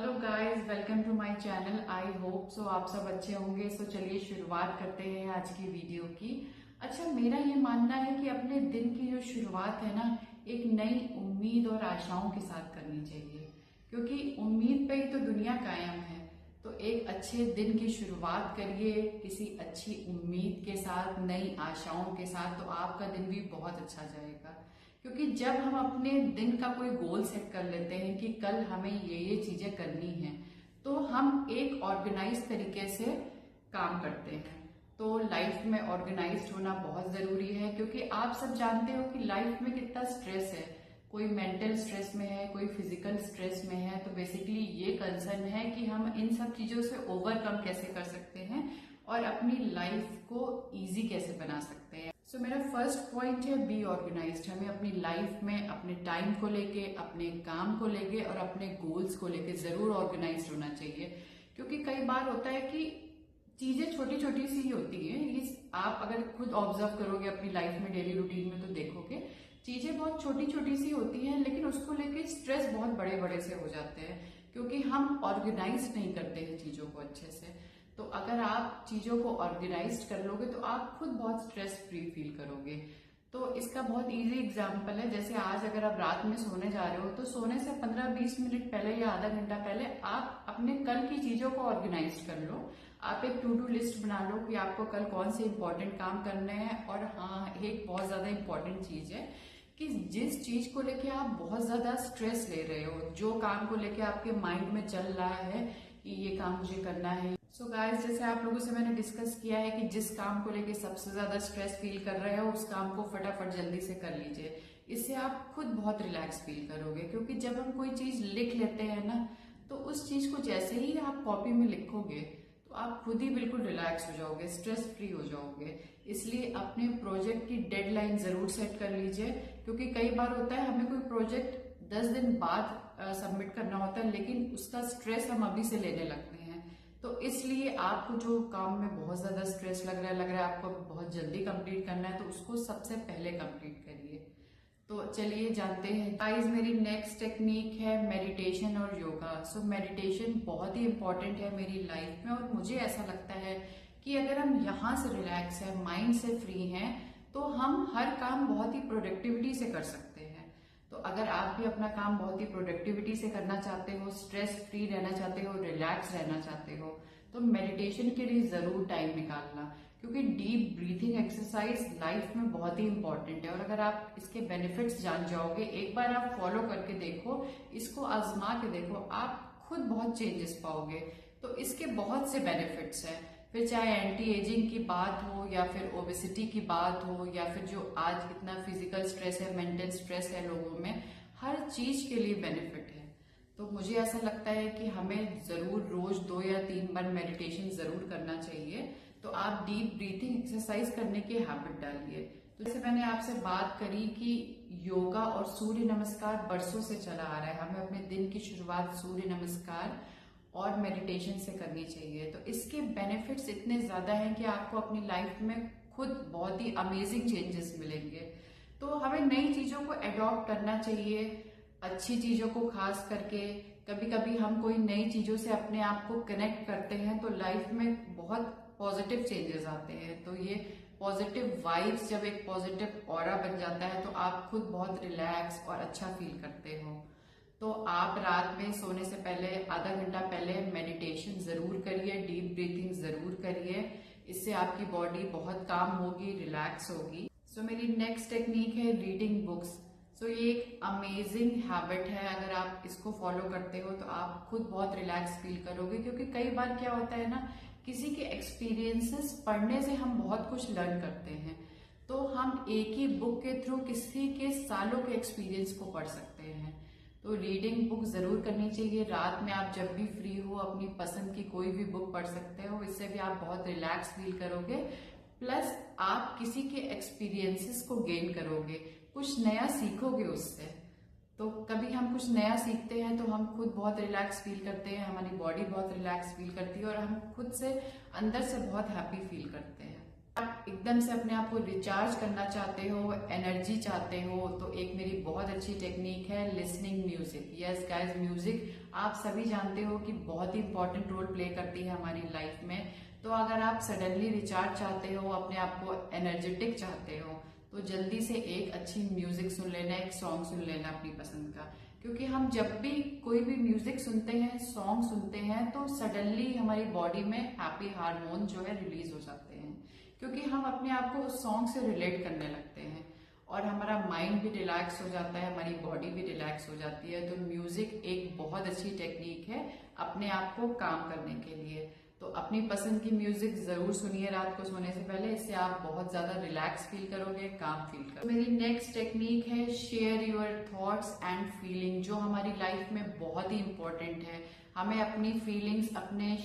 Hello guys, welcome to my channel. I hope so आप सब अच्छे होंगे। सो चलिए शुरुआत करते हैं आज की वीडियो की। अच्छा, मेरा ये मानना है कि अपने दिन की जो शुरुआत है ना, एक नई उम्मीद और आशाओं के साथ करनी चाहिए, क्योंकि उम्मीद पे ही तो दुनिया कायम है। तो एक अच्छे दिन की शुरुआत करिए किसी अच्छी उम्मीद के साथ, नई आशाओं के साथ, तो आपका दिन भी बहुत अच्छा जाएगा। क्योंकि जब हम अपने दिन का कोई गोल सेट कर लेते हैं कि कल हमें ये चीजें करनी है, तो हम एक ऑर्गेनाइज तरीके से काम करते हैं। तो लाइफ में ऑर्गेनाइज्ड होना बहुत जरूरी है, क्योंकि आप सब जानते हो कि लाइफ में कितना स्ट्रेस है। कोई मेंटल स्ट्रेस में है, कोई फिजिकल स्ट्रेस में है। तो बेसिकली ये कंसर्न है कि हम इन सब चीजों से ओवरकम कैसे कर सकते हैं और अपनी लाइफ को इजी कैसे बना सकते हैं। सो मेरा फर्स्ट पॉइंट है बी ऑर्गेनाइज्ड। हमें अपनी लाइफ में अपने टाइम को लेके, अपने काम को लेके और अपने गोल्स को लेके जरूर ऑर्गेनाइज्ड होना चाहिए। क्योंकि कई बार होता है कि चीजें छोटी छोटी सी ही होती है। ये आप अगर खुद ऑब्जर्व करोगे अपनी लाइफ में, डेली रूटीन में, तो देखोगे चीजें बहुत छोटी छोटी सी होती हैं, लेकिन उसको लेके स्ट्रेस बहुत बड़े बड़े से हो जाते हैं, क्योंकि हम ऑर्गेनाइज नहीं करते हैं चीजों को अच्छे से। तो अगर आप चीजों को ऑर्गेनाइज कर लोगे तो आप खुद बहुत स्ट्रेस फ्री फील करोगे। तो इसका बहुत इजी एग्जांपल है, जैसे आज अगर आप रात में सोने जा रहे हो, तो सोने से 15-20 मिनट पहले या आधा घंटा पहले आप अपने कल की चीजों को ऑर्गेनाइज कर लो। आप एक टू डू लिस्ट बना लो कि आपको कल कौन से इंपॉर्टेंट काम करने हैं। और हाँ, एक बहुत ज्यादा इंपॉर्टेंट चीज है कि जिस चीज को लेके आप बहुत ज्यादा स्ट्रेस ले रहे हो, जो काम को लेके आपके माइंड में चल रहा है कि ये काम मुझे करना है। सो गाइस, जैसे आप लोगों से मैंने डिस्कस किया है कि जिस काम को लेके सबसे ज्यादा स्ट्रेस फील कर रहे हो, उस काम को फटाफट जल्दी से कर लीजिए। इससे आप खुद बहुत रिलैक्स फील करोगे। क्योंकि जब हम कोई चीज लिख लेते हैं ना, तो उस चीज को जैसे ही आप कॉपी में लिखोगे तो आप खुद ही बिल्कुल रिलैक्स हो जाओगे, स्ट्रेस फ्री हो जाओगे। इसलिए अपने प्रोजेक्ट की डेडलाइन जरूर सेट कर लीजिए। क्योंकि कई बार होता है हमें कोई प्रोजेक्ट 10 दिन बाद सबमिट करना होता है, लेकिन उसका स्ट्रेस हम अभी से लेने लगते हैं। तो इसलिए आपको जो काम में बहुत ज्यादा स्ट्रेस लग रहा है आपको बहुत जल्दी कंप्लीट करना है, तो उसको सबसे पहले कंप्लीट करिए। तो चलिए जानते हैं गाइस, मेरी नेक्स्ट टेक्निक है मेडिटेशन और योगा। सो मेडिटेशन बहुत ही इंपॉर्टेंट है मेरी लाइफ में, और मुझे ऐसा लगता है कि अगर हम यहाँ से रिलैक्स है, माइंड से फ्री हैं, तो हम हर काम बहुत ही प्रोडक्टिविटी से कर सकते हैं। तो अगर आप भी अपना काम बहुत ही प्रोडक्टिविटी से करना चाहते हो, स्ट्रेस फ्री रहना चाहते हो, रिलैक्स रहना चाहते हो, तो मेडिटेशन के लिए जरूर टाइम निकालना। क्योंकि डीप ब्रीथिंग एक्सरसाइज लाइफ में बहुत ही इंपॉर्टेंट है। और अगर आप इसके बेनिफिट्स जान जाओगे, एक बार आप फॉलो करके देखो, इसको आजमा के देखो, आप खुद बहुत चेंजेस पाओगे। तो इसके बहुत से बेनिफिट्स हैं। फिर चाहे एंटी एजिंग की बात हो, या फिर ओबेसिटी की बात हो, या फिर जो आज इतना फिजिकल स्ट्रेस है, मेंटल स्ट्रेस है लोगों में, हर चीज के लिए बेनिफिट है। तो मुझे ऐसा लगता है कि हमें जरूर रोज 2 या 3 बार मेडिटेशन जरूर करना चाहिए। तो आप डीप ब्रीथिंग एक्सरसाइज करने की हैबिट डालिए। तो जैसे मैंने आपसे बात करी कि योगा और सूर्य नमस्कार बरसों से चला आ रहा है, हमें अपने दिन की शुरुआत सूर्य नमस्कार और मेडिटेशन से करनी चाहिए। तो इसके बेनिफिट्स इतने ज्यादा हैं कि आपको अपनी लाइफ में खुद बहुत ही अमेजिंग चेंजेस मिलेंगे। तो हमें नई चीजों को एडॉप्ट करना चाहिए, अच्छी चीजों को खास करके। कभी कभी हम कोई नई चीजों से अपने आप को कनेक्ट करते हैं तो लाइफ में बहुत पॉजिटिव चेंजेस आते हैं। तो ये पॉजिटिव वाइब्स, जब एक पॉजिटिव ऑरा बन जाता है, तो आप खुद बहुत रिलैक्स और अच्छा फील करते हो। तो आप रात में सोने से पहले आधा घंटा पहले मेडिटेशन जरूर करिए, डीप ब्रीथिंग जरूर करिए। इससे आपकी बॉडी बहुत काम होगी, रिलैक्स होगी। सो मेरी नेक्स्ट टेक्निक है रीडिंग बुक्स। सो ये एक अमेजिंग हैबिट है। अगर आप इसको फॉलो करते हो तो आप खुद बहुत रिलैक्स फील करोगे। क्योंकि कई बार क्या होता है ना, किसी के एक्सपीरियंसेस पढ़ने से हम बहुत कुछ लर्न करते हैं। तो हम एक ही बुक के थ्रू किसी के सालों के एक्सपीरियंस को पढ़ सकते हैं। तो रीडिंग बुक जरूर करनी चाहिए। रात में आप जब भी फ्री हो अपनी पसंद की कोई भी बुक पढ़ सकते हो। इससे भी आप बहुत रिलैक्स फील करोगे, प्लस आप किसी के एक्सपीरियंसेस को गेन करोगे, कुछ नया सीखोगे उससे। तो कभी हम कुछ नया सीखते हैं तो हम खुद बहुत रिलैक्स फील करते हैं, हमारी बॉडी बहुत रिलैक्स फील करती है, और हम खुद से अंदर से बहुत हैप्पी फील करते हैं। आप एकदम से अपने आप को रिचार्ज करना चाहते हो, एनर्जी चाहते हो, तो एक मेरी बहुत अच्छी टेक्निक है listening music. Yes guys, music आप सभी जानते हो कि बहुत ही इंपॉर्टेंट रोल प्ले करती है हमारी लाइफ में। तो अगर आप सडनली रिचार्ज चाहते हो, अपने आप को एनर्जेटिक चाहते हो, तो जल्दी से एक अच्छी म्यूजिक सुन लेना, एक सॉन्ग सुन लेना अपनी पसंद का। क्योंकि हम जब भी कोई भी म्यूजिक सुनते हैं, सॉन्ग सुनते हैं, तो सडनली हमारी बॉडी में हैप्पी हार्मोन जो है रिलीज हो जाते हैं, क्योंकि हम अपने आप को उस सॉन्ग से रिलेट करने लगते हैं और हमारा माइंड भी रिलैक्स हो जाता है, हमारी बॉडी भी रिलैक्स हो जाती है। तो म्यूजिक एक बहुत अच्छी टेक्निक है अपने आप को काम करने के लिए। तो अपनी पसंद की म्यूजिक जरूर सुनिए रात को सोने से पहले, इससे आप बहुत ज्यादा रिलैक्स फील करोगे, काम फील करोगे। मेरी नेक्स्ट टेक्निक है share your thoughts and feeling, जो हमारी लाइफ में बहुत ही इंपॉर्टेंट है। हमें अपनी फीलिंग्स, अपने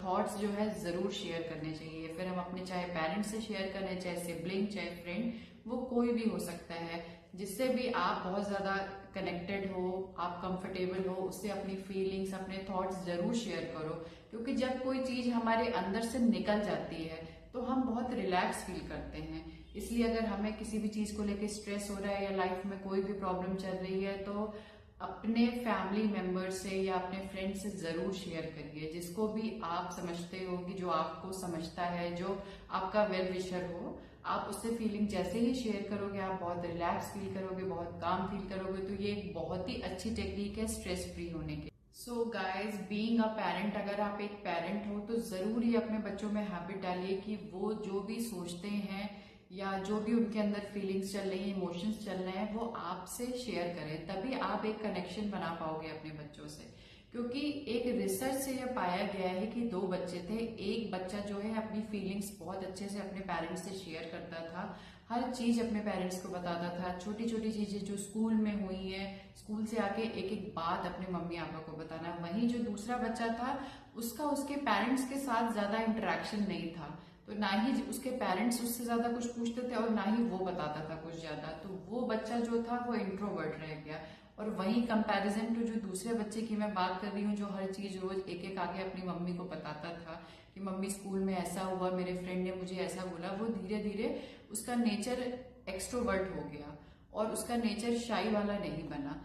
थॉट्स जो है जरूर शेयर करने चाहिए। फिर हम अपने चाहे पेरेंट्स से शेयर करें, चाहे सिबलिंग, चाहे फ्रेंड, वो कोई भी हो सकता है, जिससे भी आप बहुत ज्यादा कनेक्टेड हो, आप कंफर्टेबल हो, उससे अपनी फीलिंग्स, अपने थॉट्स जरूर शेयर करो। क्योंकि जब कोई चीज हमारे अंदर से निकल जाती है तो हम बहुत रिलैक्स फील करते हैं। इसलिए अगर हमें किसी भी चीज को लेकर स्ट्रेस हो रहा है या लाइफ में कोई भी प्रॉब्लम चल रही है, तो अपने फैमिली मेंबर से या अपने फ्रेंड से जरूर शेयर करिए, जिसको भी आप समझते हो कि जो आपको समझता है, जो आपका वेल विशर हो। आप उससे फीलिंग जैसे ही शेयर करोगे, आप बहुत रिलैक्स फील करोगे, बहुत काम फील करोगे। तो ये एक बहुत ही अच्छी टेक्निक है स्ट्रेस फ्री होने की। So guys, being a parent, अगर आप एक पेरेंट हो तो जरूर ही अपने बच्चों में हैबिट डालिए कि वो जो भी सोचते हैं या जो भी उनके अंदर फीलिंग्स चल रही हैं, इमोशंस चल रहे हैं, वो आपसे शेयर करें। तभी आप एक कनेक्शन बना पाओगे अपने बच्चों से। क्योंकि एक रिसर्च से यह पाया गया है कि 2 बच्चे थे, एक बच्चा जो है अपनी फीलिंग्स बहुत अच्छे से अपने पेरेंट्स से शेयर करता था, हर चीज अपने पेरेंट्स को बताता था, छोटी छोटी चीजें जो स्कूल में हुई है, स्कूल से आके एक एक बात अपने मम्मी पापा को बताना। वहीं जो दूसरा बच्चा था, उसका उसके पेरेंट्स के साथ ज्यादा इंटरेक्शन नहीं था, तो ना ही उसके पेरेंट्स उससे ज्यादा कुछ पूछते थे और ना ही वो बताता था कुछ ज्यादा। तो वो बच्चा जो था वो इंट्रोवर्ट रह गया। और वही कंपैरिजन टू जो दूसरे बच्चे की मैं बात कर रही हूँ, जो हर चीज रोज एक एक आके अपनी मम्मी को बताता था कि मम्मी स्कूल में ऐसा हुआ, मेरे फ्रेंड ने मुझे ऐसा बोला, वो धीरे धीरे उसका नेचर एक्सट्रोवर्ट हो गया और उसका नेचर शाई वाला नहीं बना।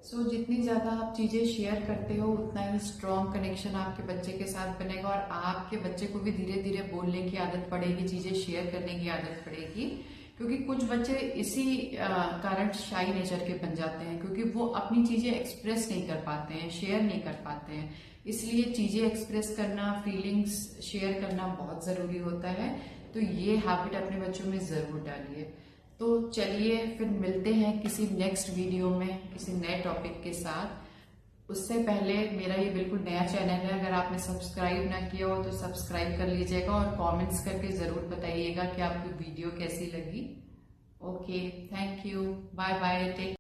सो जितनी ज्यादा आप चीजें शेयर करते हो, उतना ही स्ट्रॉन्ग कनेक्शन आपके बच्चे के साथ बनेगा और आपके बच्चे को भी धीरे धीरे बोलने की आदत पड़ेगी, चीजें शेयर करने की आदत पड़ेगी। क्योंकि कुछ बच्चे इसी कारण शाई नेचर के बन जाते हैं, क्योंकि वो अपनी चीजें एक्सप्रेस नहीं कर पाते हैं, शेयर नहीं कर पाते हैं। इसलिए चीजें एक्सप्रेस करना, फीलिंग्स शेयर करना बहुत जरूरी होता है। तो ये हैबिट अपने बच्चों में जरूर डालिए। तो चलिए फिर मिलते हैं किसी नेक्स्ट वीडियो में किसी नए टॉपिक के साथ। उससे पहले मेरा ये बिल्कुल नया चैनल है, अगर आपने सब्सक्राइब ना किया हो तो सब्सक्राइब कर लीजिएगा और कमेंट्स करके जरूर बताइएगा कि आपको वीडियो कैसी लगी। Okay, thank you, bye bye, take